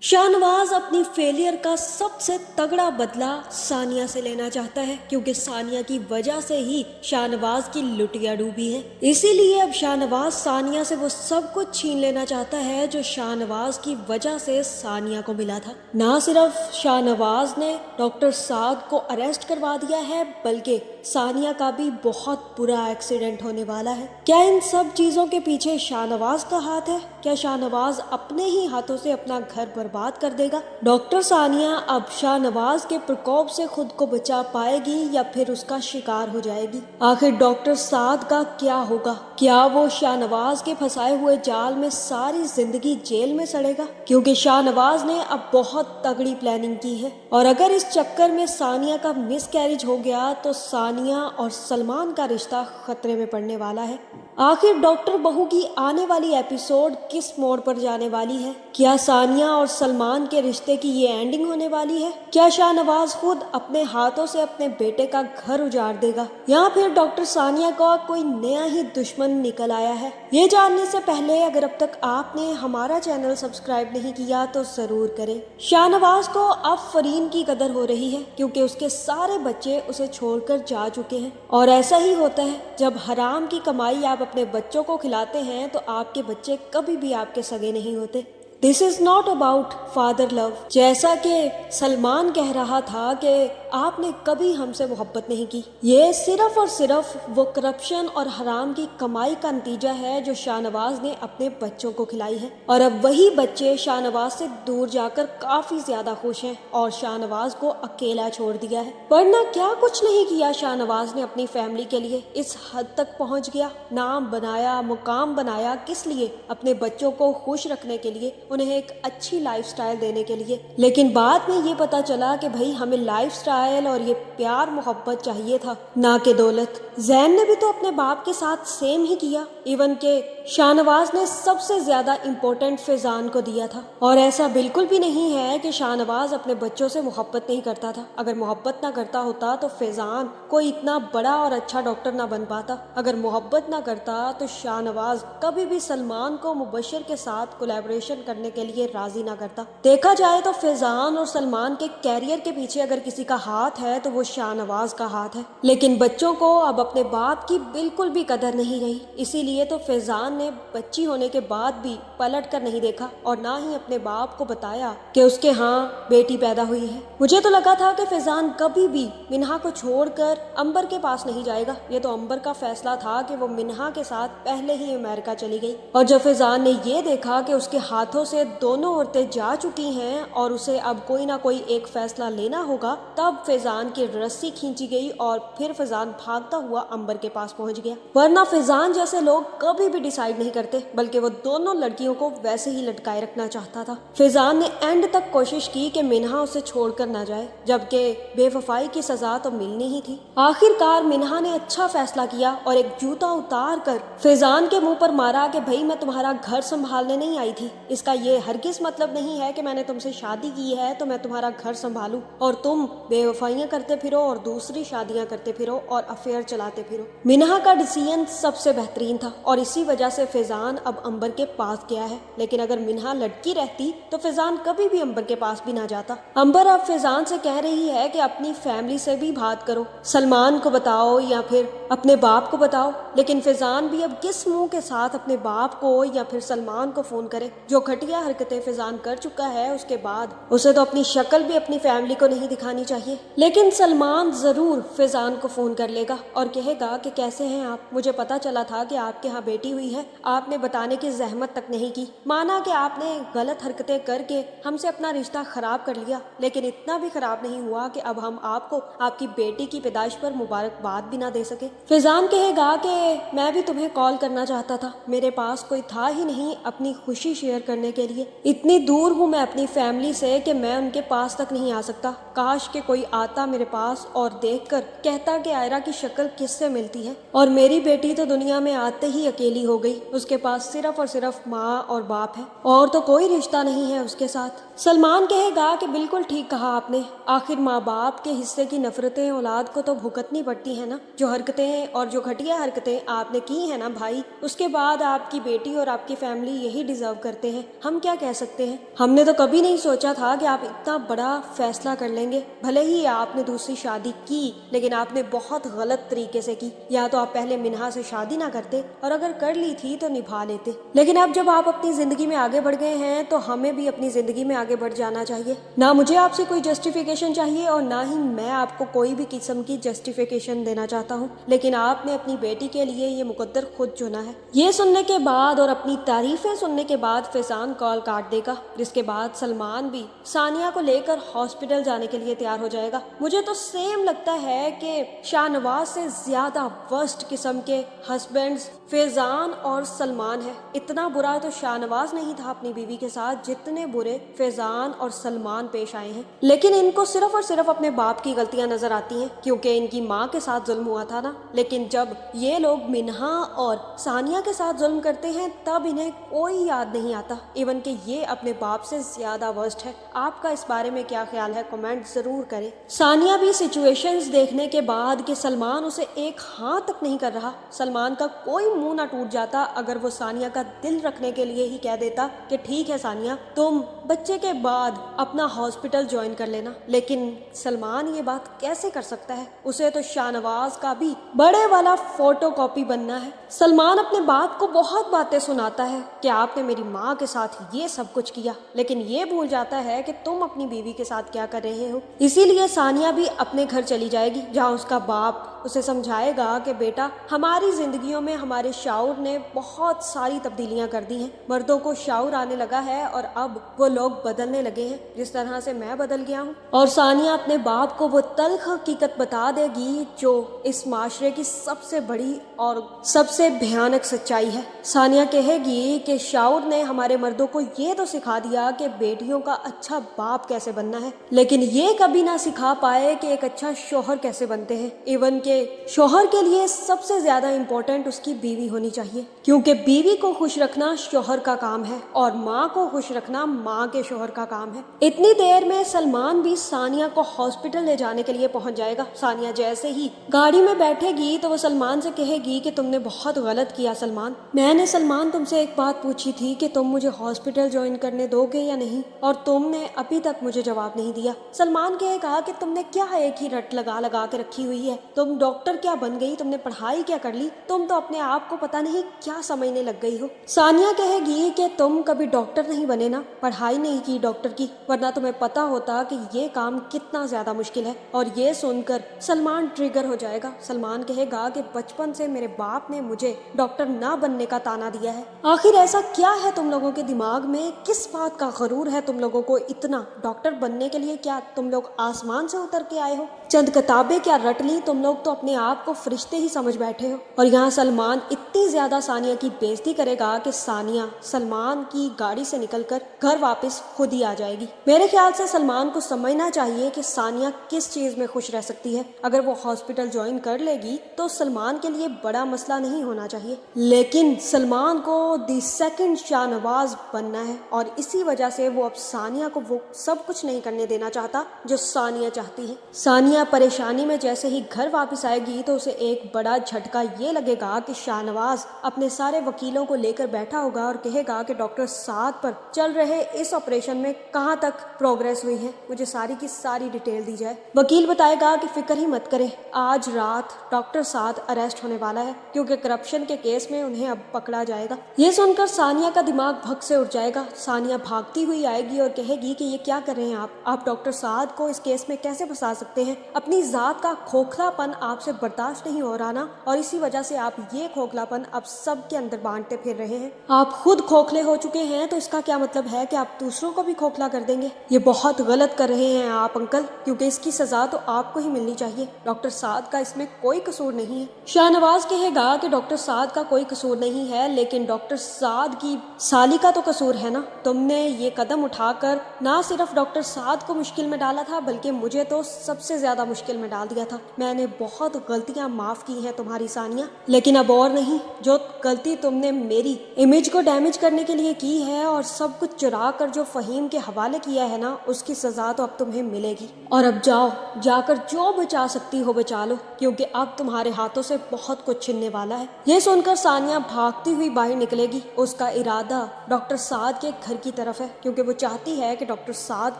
शाहनवाज अपनी फेलियर का सबसे तगड़ा बदला सानिया से लेना चाहता है, क्योंकि सानिया की वजह से ही शाहनवाज की लुटिया डूबी है। इसीलिए अब शाहनवाज सानिया से वो सब कुछ छीन लेना चाहता है जो शाहनवाज की वजह से सानिया को मिला था। ना सिर्फ शाहनवाज ने डॉक्टर साद को अरेस्ट करवा दिया है, बल्कि सानिया का भी बहुत बुरा एक्सीडेंट होने वाला है। क्या इन सब चीजों के पीछे शाहनवाज का हाथ है? क्या शाहनवाज अपने ही हाथों से अपना घर बर्बाद कर देगा? डॉक्टर सानिया अब शाहनवाज के प्रकोप से खुद को बचा पाएगी या फिर उसका शिकार हो जाएगी? आखिर डॉक्टर साद का क्या होगा? क्या वो शाहनवाज के फंसाए हुए जाल में सारी जिंदगी जेल में सड़ेगा? क्योंकि शाहनवाज ने अब बहुत तगड़ी प्लानिंग की है, और अगर इस चक्कर में सानिया का मिसकैरेज हो गया तो सानिया और सलमान का रिश्ता खतरे में पड़ने वाला है। आखिर डॉक्टर बहू की आने वाली एपिसोड किस मोड़ पर जाने वाली है? क्या सानिया और सलमान के रिश्ते की ये एंडिंग होने वाली है? क्या शाहनवाज खुद अपने हाथों से अपने बेटे का घर उजाड़ देगा, या फिर डॉक्टर सानिया का कोई नया ही दुश्मन निकल आया है? ये जानने से पहले अगर अब तक आपने हमारा चैनल सब्सक्राइब नहीं किया तो जरूर करें। शाहनवाज को अब फरीन की कदर हो रही है, क्योंकि उसके सारे बच्चे उसे छोड़कर जा चुके हैं। और ऐसा ही होता है, जब हराम की कमाई आप अपने बच्चों को खिलाते हैं तो आपके बच्चे कभी भी आपके सगे नहीं होते। This is not about father love. जैसा कि सलमान कह रहा था कि आपने कभी हमसे मोहब्बत नहीं की, ये सिर्फ और सिर्फ वो करप्शन और हराम की कमाई का नतीजा है जो शाहनवाज ने अपने बच्चों को खिलाई है। और अब वही बच्चे शाहनवाज से दूर जाकर काफी ज्यादा खुश हैं और शाहनवाज को अकेला छोड़ दिया है। वरना क्या कुछ नहीं किया शाहनवाज ने अपनी फैमिली के लिए, इस हद तक पहुंच गया, नाम बनाया, मुकाम बनाया, किस लिए? अपने बच्चों को खुश रखने के लिए, उन्हें एक अच्छी लाइफस्टाइल देने के लिए। लेकिन बाद में ये पता चला कि भाई हमें लाइफस्टाइल और ये प्यार मोहब्बत चाहिए था, ना कि दौलत। जैन ने भी तो अपने बाप के साथ सेम ही किया, इवन के शाहनवाज ने सबसे ज्यादा इम्पोर्टेंट फैजान को दिया था। और ऐसा बिल्कुल भी नहीं है कि शाहनवाज अपने बच्चों से मोहब्बत नहीं करता था। अगर मोहब्बत ना करता होता तो फैजान कोई इतना बड़ा और अच्छा डॉक्टर ना बन पाता। अगर मोहब्बत ना करता तो शाहनवाज कभी भी सलमान को मुबश्शिर के साथ कोलैबोरेशन करने के लिए राजी ना करता। देखा जाए तो फैजान और सलमान के कैरियर के पीछे अगर किसी का हाथ है तो वो शाहनवाज का हाथ है। लेकिन बच्चों को अब अपने बाप की बिल्कुल भी कदर नहीं रही, इसीलिए तो फैजान ने बच्ची होने के बाद भी पलट कर नहीं देखा और ना ही अपने बाप को बताया कि उसके यहाँ बेटी पैदा हुई है। मुझे तो लगा था कि फैजान कभी भी मिन्हा को छोड़कर अंबर के पास नहीं जाएगा। ये तो अंबर का फैसला था कि वो मिन्हा के साथ पहले ही अमेरिका चली गई। और जब फैजान ने ये देखा कि उसके हाथों से दोनों औरतें जा चुकी हैं और उसे अब कोई ना कोई एक फैसला लेना होगा, तब फैजान की रस्सी खींची गई और फिर फैजान भागता हुआ अंबर के पास पहुंच गया। वरना फैजान जैसे लोग कभी भी डिसाइड नहीं करते, बल्कि वो दोनों लड़कियों को वैसे ही लटकाए रखना चाहता था। फैजान ने एंड तक कोशिश की कि मिन्हा उसे छोड़कर ना जाए, जबकि बेवफाई की सजा तो मिलनी ही थी। आखिरकार मिन्हा ने अच्छा फैसला किया और एक जूता उतार कर फैजान के मुंह पर मारा कि भाई मैं तुम्हारा घर संभालने नहीं आई थी। इसका ये हरगिज मतलब नहीं है कि मैंने तुमसे शादी की है तो मैं तुम्हारा घर संभालूं और तुम बेवफाइयां करते फिरो और दूसरी शादियां करते फिरो और अफेयर चलाते फिरो। मिन्हा का डिसीजन सबसे बेहतरीन था और इसी वजह से फैजान अब अंबर के पास गया है। लेकिन अगर मिन्हा लड़की रहती तो फैजान कभी भी अंबर के पास भी ना जाता। अंबर अब फैजान से कह रही है कि अपनी फैमिली से भी बात करो, सलमान को बताओ या फिर अपने बाप को बताओ। लेकिन फैजान भी अब किस मुंह के साथ अपने बाप को या फिर सलमान को फोन करे? जो घटिया हरकतें फैजान कर चुका है उसके बाद उसे तो अपनी शक्ल भी अपनी फैमिली को नहीं दिखानी चाहिए। लेकिन सलमान जरूर फैजान को फोन कर लेगा और कहेगा कि कैसे हैं आप, मुझे पता चला था कि आपके यहाँ बेटी हुई है, आपने बताने की जहमत तक नहीं की। माना कि आपने गलत हरकतें करके हमसे अपना रिश्ता खराब कर लिया, लेकिन इतना भी खराब नहीं हुआ कि अब हम आपको आपकी बेटी की पैदाइश पर मुबारकबाद भी ना दे सके। फैजान कहेगा कि मैं भी तुम्हें कॉल करना चाहता था, मेरे पास कोई था ही नहीं अपनी खुशी शेयर करने के लिए। इतनी दूर हूँ मैं अपनी फैमिली से कि मैं उनके पास तक नहीं आ सकता। काश के कोई आता मेरे पास और देखकर कहता कि आयरा की शक्ल किससे मिलती है। और मेरी बेटी तो दुनिया में आते ही अकेली हो गई। गई। उसके पास सिर्फ और सिर्फ माँ और बाप है और तो कोई रिश्ता नहीं है उसके साथ। सलमान कहेगा कि बिल्कुल ठीक कहा आपने, आखिर माँ बाप के हिस्से की नफरतें औलाद को तो भुगतनी पड़ती है ना। जो हरकतें और जो घटिया हरकतें आपने की है ना भाई, उसके बाद आपकी बेटी और आपकी फैमिली यही डिजर्व करते हैं। हम क्या कह सकते हैं। हमने तो कभी नहीं सोचा था कि आप इतना बड़ा फैसला कर लेंगे। भले ही आपने दूसरी शादी की, लेकिन आपने बहुत गलत तरीके से की। या तो आप पहले मिन्हा से शादी ना करते, और अगर कर ली थी तो निभा लेते। लेकिन अब जब आप अपनी जिंदगी में आगे बढ़ गए हैं तो हमें भी अपनी जिंदगी में आगे बढ़ जाना चाहिए। ना मुझे आपसे कोई जस्टिफिकेशन चाहिए और ना ही मैं आपको कोई भी किस्म की जस्टिफिकेशन देना चाहता हूँ, लेकिन आपने अपनी बेटी के लिए ये मुकद्दर खुद चुना है। ये सुनने के बाद और अपनी तारीफें सुनने के बाद फैजान कॉल काट देगा, जिसके बाद सलमान भी सानिया को लेकर हॉस्पिटल जाने के लिए तैयार हो जाएगा। मुझे तो सेम लगता है कि शाहनवाज से ज्यादा वर्स्ट किस्म के हस्बैंड्स फैजान और सलमान है। इतना बुरा तो शाहनवाज नहीं था अपनी बीवी के साथ जितने बुरे फैजान और सलमान पेश आए हैं। लेकिन इनको सिर्फ और सिर्फ अपने बाप की गलतियां नजर आती हैं, क्योंकि इनकी माँ के साथ जुल्म हुआ था ना। लेकिन जब ये लोग मिन्हा और सानिया के साथ जुल्म करते हैं तब इन्हें कोई याद नहीं आता, इवन कि ये अपने बाप से ज्यादा वर्स्ट है। आपका इस बारे में क्या ख्याल है, कमेंट जरूर करें। सानिया भी सिचुएशंस देखने के बाद कि सलमान उसे एक हाथ तक नहीं कर रहा, सलमान का कोई मुंह ना टूट जाता अगर वो सानिया का दिल रखने के लिए ही कह देता कि ठीक है सानिया, तुम बच्चे के बाद अपना हॉस्पिटल ज्वाइन कर लेना। लेकिन सलमान ये बात कैसे कर सकता है, उसे तो शाहनवाज का भी बड़े वाला फोटो कॉपी बनना है। सलमान अपने बाप को बहुत बातें सुनाता है कि आपने मेरी माँ के साथ ये सब कुछ किया, लेकिन ये भूल जाता है कि तुम अपनी बीवी के साथ क्या कर रहे हो। इसीलिए सानिया भी अपने घर चली जाएगी, जहाँ उसका बाप उसे समझाएगा कि बेटा, हमारी जिंदगियों में हमारे शाऊर ने बहुत सारी तब्दीलियां कर दी हैं। मर्दों को शाऊर आने लगा है और अब वो लोग बदलने लगे हैं, जिस तरह से मैं बदल गया हूँ। और सानिया अपने बाप को वो तल्ख हकीकत बता देगी जो इस माशरे की सबसे बड़ी और सबसे भयानक सच्चाई है। सानिया कहेगी कि शाऊर ने हमारे मर्दों को ये तो सिखा दिया कि बेटियों का अच्छा बाप कैसे बनना है, लेकिन ये कभी ना सिखा पाए कि एक अच्छा शोहर कैसे बनते हैं। इवन के शोहर के लिए सबसे ज्यादा इम्पोर्टेंट उसकी बीवी होनी चाहिए, क्योंकि बीवी को खुश रखना शोहर का काम है और माँ को खुश रखना माँ के शोहर का काम है। इतनी देर में सलमान भी सानिया को हॉस्पिटल ले जाने के लिए पहुंच जाएगा। सानिया जैसे ही गाड़ी में बैठेगी तो वो सलमान से कहेगी कि तुमने बहुत गलत किया सलमान। मैंने सलमान तुमसे एक बात पूछी थी कि तुम मुझे हॉस्पिटल ज्वाइन करने दोगे या नहीं, और तुमने अभी तक मुझे जवाब नहीं दिया। सलमान कहेगा कि तुमने क्या एक ही रट लगा लगा के रखी हुई है, तुम डॉक्टर क्या बन गई, तुमने पढ़ाई क्या कर ली, तुम तो अपने आप को पता नहीं क्या समझने लग गई हो। सानिया कहेगी कि तुम कभी डॉक्टर नहीं बने ना, पढ़ाई नहीं की डॉक्टर की, वरना तुम्हें पता होता कि ये काम कितना ज्यादा मुश्किल है। और ये सुनकर सलमान ट्रिगर हो जाएगा। सलमान कहेगा कि बचपन से मेरे बाप ने मुझे डॉक्टर ना बनने का ताना दिया है। आखिर ऐसा क्या है तुम लोगों के दिमाग में, किस बात का गरूर है तुम लोगों को इतना? डॉक्टर बनने के लिए क्या तुम लोग आसमान से उतर के आए हो? चंद किताबें क्या रट ली तुम लोग, तो अपने आप को फरिश्ते ही समझ बैठे हो। और यहाँ सलमान इतनी ज्यादा सानिया की बेइज्जती करेगा कि सानिया सलमान की गाड़ी से निकलकर घर वापस खुद ही आ जाएगी। मेरे ख्याल से सलमान को समझना चाहिए कि सानिया किस चीज में खुश रह सकती है। अगर वो हॉस्पिटल ज्वाइन कर लेगी तो सलमान के लिए बड़ा मसला नहीं होना चाहिए, लेकिन सलमान को दी सेकंड शाहनवाज बनना है और इसी वजह से वो अब सानिया को वो सब कुछ नहीं करने देना चाहता जो सानिया चाहती है। सानिया परेशानी में जैसे ही घर वापस आएगी तो उसे एक बड़ा झटका ये लगेगा कि शाहनवाज अपने सारे वकीलों को लेकर बैठा होगा और कहेगा कि डॉक्टर साद पर चल रहे इस ऑपरेशन में कहाँ तक प्रोग्रेस हुई है, मुझे सारी की सारी डिटेल दी जाए। वकील बताएगा कि फिक्र ही मत करें, आज रात डॉक्टर साद अरेस्ट होने वाला है, क्योंकि करप्शन के केस में उन्हें अब पकड़ा जाएगा। ये सुनकर सानिया का दिमाग भग से उठ जाएगा। सानिया भागती हुई आएगी और कहेगी कि ये क्या कर रहे हैं आप डॉक्टर साद को इस केस में कैसे फंसा सकते हैं? अपनी जात का खोखलापन आपसे बर्दाश्त नहीं हो रहा ना, और इसी वजह से आप ये खोखलापन अब सबके अंदर बांटते फिर रहे हैं। आप खुद खोखले हो चुके हैं तो इसका क्या मतलब है कि आप दूसरों को भी खोखला कर देंगे? ये बहुत गलत कर रहे हैं आप अंकल, क्योंकि इसकी सजा तो आपको ही मिलनी चाहिए। डॉक्टर साद का इसमें कोई कसूर नहीं है। शाहनवाज कहेगा कि डॉक्टर साद का कोई कसूर नहीं है, लेकिन डॉक्टर साद की साली का तो कसूर है ना। तुमने ये कदम उठाकर ना सिर्फ डॉक्टर साद को मुश्किल में डाला था, बल्कि मुझे तो सबसे ज्यादा मुश्किल में डाल दिया था। मैंने बहुत गलतियां माफ की हैं तुम्हारी सानिया, लेकिन अब और नहीं। जो गलती तुमने मेरी इमेज को डैमेज करने के लिए की है और सब कुछ चुरा कर जो फहीम के हवाले किया है ना, उसकी सजा तो अब तुम्हें मिलेगी। और अब जाओ, जाकर जो बचा सकती हो बचा लो, क्योंकि अब तुम्हारे हाथों से बहुत कुछ छिनने वाला है। ये सुनकर सानिया भागती हुई बाहर निकलेगी। उसका इरादा डॉक्टर साद के घर की तरफ है, क्योंकि वो चाहती है कि डॉक्टर साद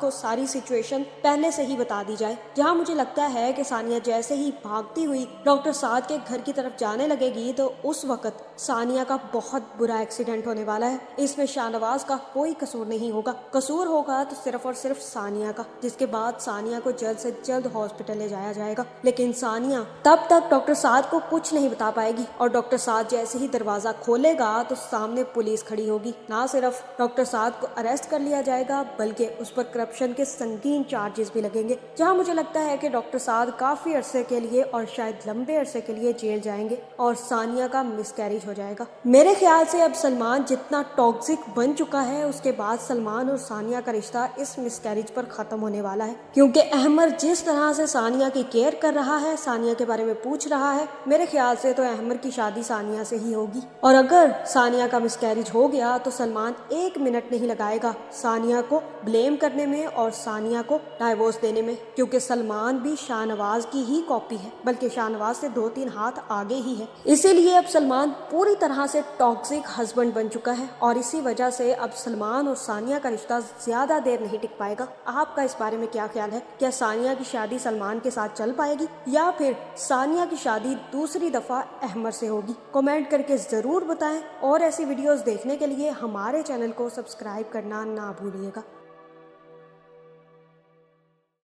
को सारी सिचुएशन पहले से ही बता दी जाए। जहाँ मुझे लगता है कि सानिया जैसे ही भागती हुई डॉक्टर साद के घर की तरफ जाने लगेगी तो उस वक्त सानिया का बहुत बुरा एक्सीडेंट होने वाला है। इसमें शाहनवाज का कोई कसूर नहीं होगा, कसूर होगा तो सिर्फ और सिर्फ सानिया का, जिसके बाद सानिया को जल्द से जल्द हॉस्पिटल ले जाया जाएगा। लेकिन सानिया तब तक डॉक्टर साद को कुछ नहीं बता पाएगी और डॉक्टर साद जैसे ही दरवाजा खोलेगा तो सामने पुलिस खड़ी होगी। ना सिर्फ डॉक्टर साद को अरेस्ट कर लिया जाएगा बल्कि उस पर करप्शन के संगीन चार्जेस भी लगेंगे, जहां मुझे लगता है कि डॉक्टर साद काफी अरसे के लिए और शायद लंबे अरसे के लिए जेल जाएंगे और सानिया का मिसकैरेज हो जाएगा। मेरे ख्याल से अब सलमान जितना टॉक्सिक बन चुका है, उसके बाद सलमान और सानिया का रिश्ता इस मिसकैरेज पर खत्म होने वाला है, क्योंकि अहमर जिस तरह से सानिया की केयर कर रहा है, सानिया के बारे में पूछ रहा है, मेरे ख्याल से तो अहमर की शादी सानिया से ही होगी। और अगर सानिया का मिसकैरेज हो गया तो सलमान 1 मिनट नहीं लगाएगा सानिया को ब्लेम करने में और सानिया को डाइवोर्स देने में, क्योंकि सलमान भी शाहनवाज की ही कॉपी है, बल्कि शाहनवाज से 2-3 हाथ आगे ही है। इसीलिए अब सलमान पूरी तरह से टॉक्सिक हस्बैंड बन चुका है और इसी वजह से अब सलमान और सानिया का रिश्ता ज्यादा देर नहीं टिक पाएगा। आपका इस बारे में क्या ख्याल है? क्या सानिया की शादी सलमान के साथ चल पाएगी या फिर सानिया की शादी दूसरी दफा अहमर से होगी? कमेंट करके जरूर बताएं और ऐसी वीडियोस देखने के लिए हमारे चैनल को सब्सक्राइब करना ना भूलिएगा।